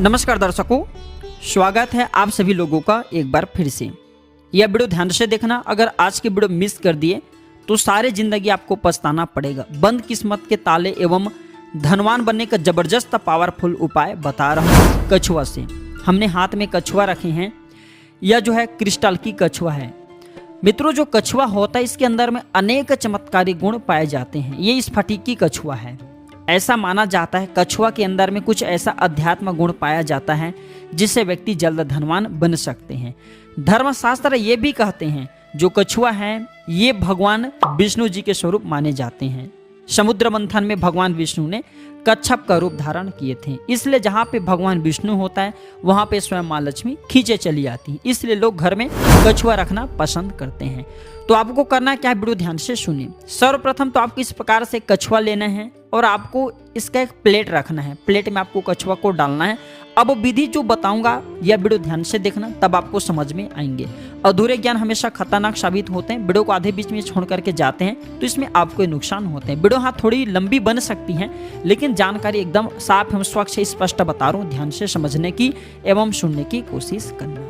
नमस्कार दर्शकों, स्वागत है आप सभी लोगों का एक बार फिर से। यह वीडियो ध्यान से देखना। अगर आज की वीडियो मिस कर दिए तो सारे जिंदगी आपको पछताना पड़ेगा। बंद किस्मत के ताले एवं धनवान बनने का जबरदस्त पावरफुल उपाय बता रहा हूँ कछुआ से। हमने हाथ में कछुआ रखे हैं। यह जो है क्रिस्टल की कछुआ है। मित्रों, जो कछुआ होता है इसके अंदर में अनेक चमत्कारी गुण पाए जाते हैं। ये स्फटिक की कछुआ है। ऐसा माना जाता है कछुआ के अंदर में कुछ ऐसा अध्यात्म गुण पाया जाता है जिससे व्यक्ति जल्द धनवान बन सकते हैं। धर्मशास्त्र ये भी कहते हैं जो कछुआ है ये भगवान विष्णु जी के स्वरूप माने जाते हैं। समुद्र मंथन में भगवान विष्णु ने कच्छप का रूप धारण किए थे, इसलिए जहाँ पे भगवान विष्णु होता है वहाँ पे स्वयं माँ लक्ष्मी खींचे चली आती है। इसलिए लोग घर में कछुआ रखना पसंद करते हैं। तो आपको करना क्या है, वीडियो ध्यान से सुनिए। सर्वप्रथम तो आपको इस प्रकार से कछुआ लेना है और आपको इसका एक प्लेट रखना है। प्लेट में आपको कछुआ को डालना है। अब विधि जो बताऊंगा यह वीडियो ध्यान से देखना, तब आपको समझ में आएंगे। अधूरे ज्ञान हमेशा खतरनाक साबित होते हैं। वीडियो को आधे बीच में छोड़ करके जाते हैं तो इसमें आपको नुकसान होते हैं। वीडियो हाँ थोड़ी लंबी बन सकती है, लेकिन जानकारी एकदम साफ एवं स्वच्छ स्पष्ट बता रहा हूँ। ध्यान से समझने की एवं सुनने की कोशिश करना।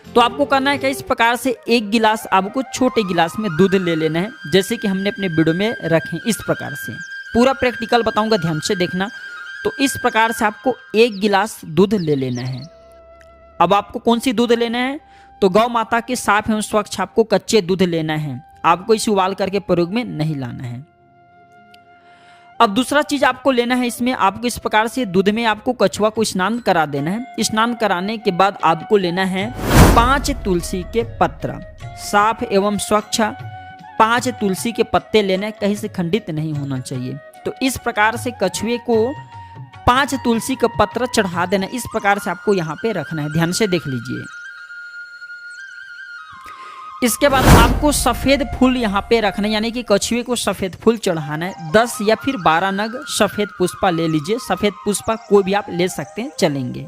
तो आपको करना है क्या, इस प्रकार से एक गिलास आपको छोटे गिलास में दूध ले लेना है, जैसे कि हमने अपने वीडियो में रखे। इस प्रकार से पूरा प्रैक्टिकल बताऊंगा, ध्यान से देखना। तो इस प्रकार से आपको एक गिलास दूध ले लेना है। अब आपको कौन सी दूध लेना है, तो गौ माता के साफ एवं स्वच्छ आपको कच्चे दूध लेना है। आपको इसे उबाल करके प्रयोग में नहीं लाना है। अब दूसरा चीज आपको लेना है, इसमें आपको इस प्रकार से दूध में आपको कछुआ को स्नान करा देना है। स्नान कराने के बाद आपको लेना है 5 तुलसी के पत्र, साफ एवं स्वच्छ 5 तुलसी के पत्ते लेने, कहीं से खंडित नहीं होना चाहिए। तो इस प्रकार से कछुए को 5 तुलसी का पत्र चढ़ा देना। इस प्रकार से आपको यहाँ पे रखना है, ध्यान से देख लीजिए। इसके बाद आपको सफेद फूल यहाँ पे रखना है, यानी कि कछुए को सफेद फूल चढ़ाना है। 10 या फिर 12 नग सफेद पुष्पा ले लीजिए। सफेद पुष्पा कोई भी आप ले सकते हैं, चलेंगे।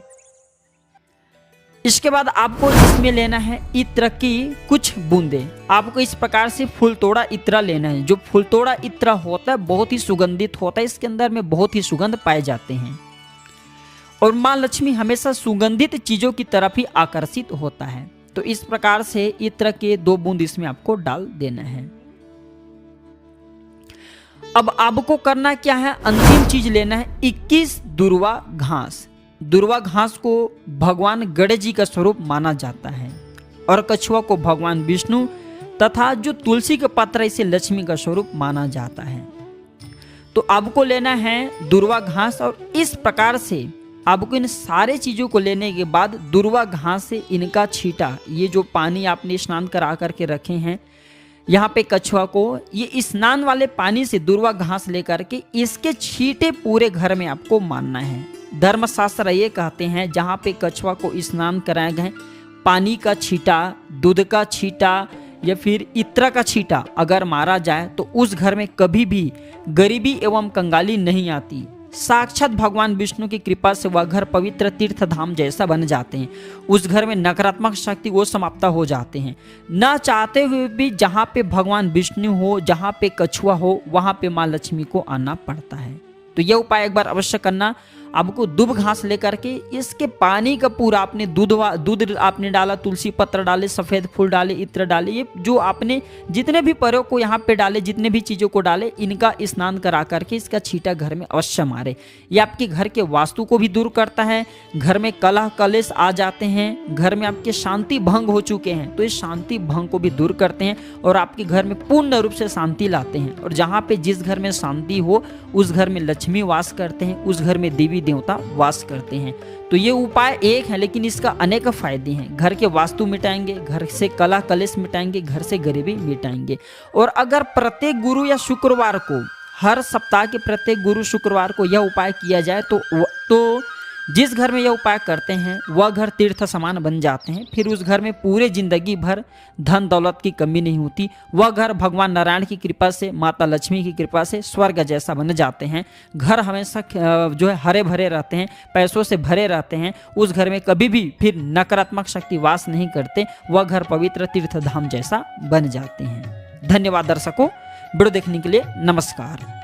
इसके बाद आपको इसमें लेना है इत्र की कुछ बूंदे। आपको इस प्रकार से फूल तोड़ा इत्र लेना है। जो फूल तोड़ा इत्र होता है बहुत ही सुगंधित होता है। इसके अंदर में बहुत ही सुगंध पाए जाते हैं और माँ लक्ष्मी हमेशा सुगंधित चीजों की तरफ ही आकर्षित होता है। तो इस प्रकार से इत्र के 2 बूंद इसमें आपको डाल देना है। अब आपको करना क्या है, अंतिम चीज लेना है 21 दुर्वा घास। दुर्वा घास को भगवान गणेश जी का स्वरूप माना जाता है और कछुआ को भगवान विष्णु तथा जो तुलसी का पत्र इसे लक्ष्मी का स्वरूप माना जाता है। तो आपको लेना है दुर्वा घास और इस प्रकार से आपको इन सारे चीजों को लेने के बाद दुर्वा घास से इनका छींटा, ये जो पानी आपने स्नान करा करके रखे हैं यहाँ पे कछुआ को, ये स्नान वाले पानी से दुर्वा घास लेकर के इसके छींटे पूरे घर में आपको मारना है। धर्मशास्त्र ये कहते हैं जहाँ पे कछुआ को स्नान कराए गए पानी का छींटा, दूध का छींटा या फिर इत्र का छींटा अगर मारा जाए तो उस घर में कभी भी गरीबी एवं कंगाली नहीं आती। साक्षात भगवान विष्णु की कृपा से वह घर पवित्र तीर्थ धाम जैसा बन जाते हैं। उस घर में नकारात्मक शक्ति वो समाप्त हो जाते हैं। न चाहते हुए भी जहाँ पे भगवान विष्णु हो, जहाँ पे कछुआ हो, वहाँ पे माँ लक्ष्मी को आना पड़ता है। तो यह उपाय एक बार अवश्य करना। आपको दुब घास लेकर के इसके पानी का पूरा आपने दूध आपने डाला, तुलसी पत्र डाले, सफेद फूल डाले, इत्र डाले, ये जो आपने जितने भी प्रयोग को यहाँ पे डाले, जितने भी चीजों को डाले, इनका स्नान करा करके इसका छींटा घर में अवश्य मारे। ये आपके घर के वास्तु को भी दूर करता है। घर में कलह कलेश आ जाते हैं, घर में आपके शांति भंग हो चुके हैं तो इस शांति भंग को भी दूर करते हैं और आपके घर में पूर्ण रूप से शांति लाते हैं। और जहाँ पे जिस घर में शांति हो उस घर में लक्ष्मी वास करते हैं, उस घर में देवी देवता वास करते हैं। तो ये उपाय एक है, लेकिन इसका अनेक फायदे हैं। घर के वास्तु मिटाएंगे, घर से कलह कलेश मिटाएंगे, घर से गरीबी मिटाएंगे। और अगर प्रत्येक गुरु या शुक्रवार को, हर सप्ताह के प्रत्येक गुरु शुक्रवार को यह उपाय किया जाए तो जिस घर में यह उपाय करते हैं वह घर तीर्थ समान बन जाते हैं। फिर उस घर में पूरे जिंदगी भर धन दौलत की कमी नहीं होती। वह घर भगवान नारायण की कृपा से, माता लक्ष्मी की कृपा से स्वर्ग जैसा बन जाते हैं। घर हमेशा जो है हरे भरे रहते हैं, पैसों से भरे रहते हैं। उस घर में कभी भी फिर नकारात्मक शक्ति वास नहीं करते। वह घर पवित्र तीर्थ धाम जैसा बन जाते हैं। धन्यवाद दर्शकों, वीडियो देखने के लिए नमस्कार।